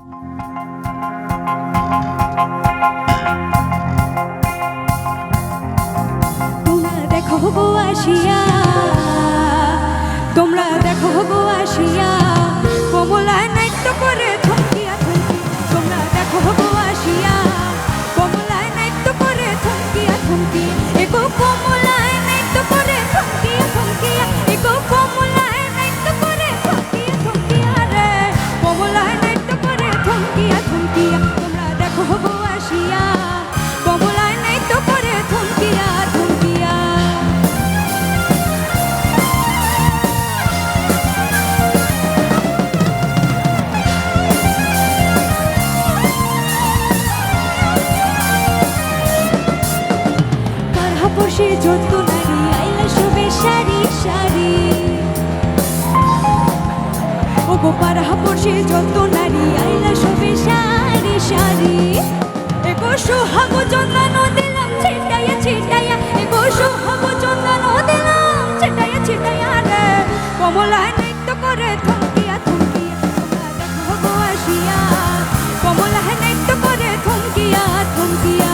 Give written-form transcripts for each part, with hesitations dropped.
তোমরা দেখো গো আসিয়া, তোমরা দেখো গো আসিয়া, কমলায় নাট্য করে থমকিয়া থমকি। তোমরা দেখো গো আসিয়া, কমলায় নাট্য করে থমকিয়া থমকি। এগো কমলায় নাট্য করে থমকিয়া থমকিয়া, এগো কমলায় নাট্য করে থমকিয়া থমকিয়া রে, কমলায় নাট্য করে থমকিয়া থমকিয়া। তোমরা দেখো গো আসিয়া, কমলায় নাট্য করে থমকিয়া থমকিয়া। কারহাপসে যত নারী আইলা শোভে সারি সারি, ও গো কারহাপসে যত নারী আইলা শোভে সারি সারি। এগো সোহাগ চন্দন দিলাম ছিটাইয়া ছিটাইয়া, এগো সোহাগ চন্দন দিলাম ছিটাইয়া ছিটাইয়া রে, কমলায় নৃত্য করে থমকিয়া থমকিয়া। তোমরা দেখো গো আসিয়া, কমলায় নৃত্য করে থমকিয়া থমকিয়া।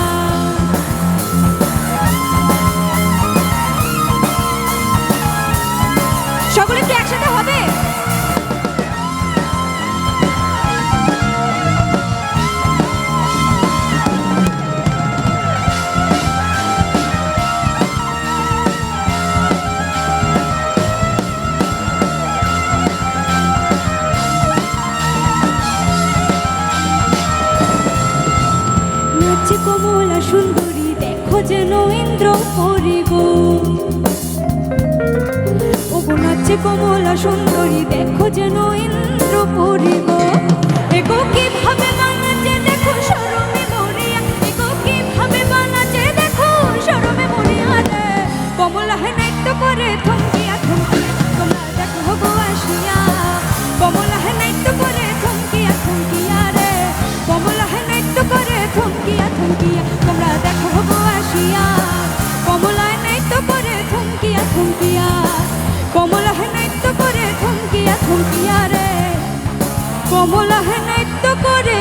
সকলে কি একসাথে হবে? নাচে কমলা সুন্দরী দেখো যেন ইন্দ্র পরি গো, ও গো নাচে কমলা সুন্দরী দেখো যেন ইন্দ্র পরি গো। এগো কিভাবে বানাচ্ছে দেখো শরমে মরিয়া, এগো কিভাবে বানাচ্ছে দেখো শরমে মরিয়া রে, কমলা হে নাট্য করে থমকিয়া থমকিয়া। তোমরা দেখো গো আসিয়া, কমলা হে নাট্য করে থমকিয়া থমকিয়া রে, কমলা হে নাট্য করে থমকিয়া থমকিয়া। তোমরা দেখো গো আসিয়া, কমলায় নাট্য করে থমকিয়া থমকিয়া, কমলা হে নাট্য করে থমকিয়া থমকিয়া রে, কমলা হে নাট্য করে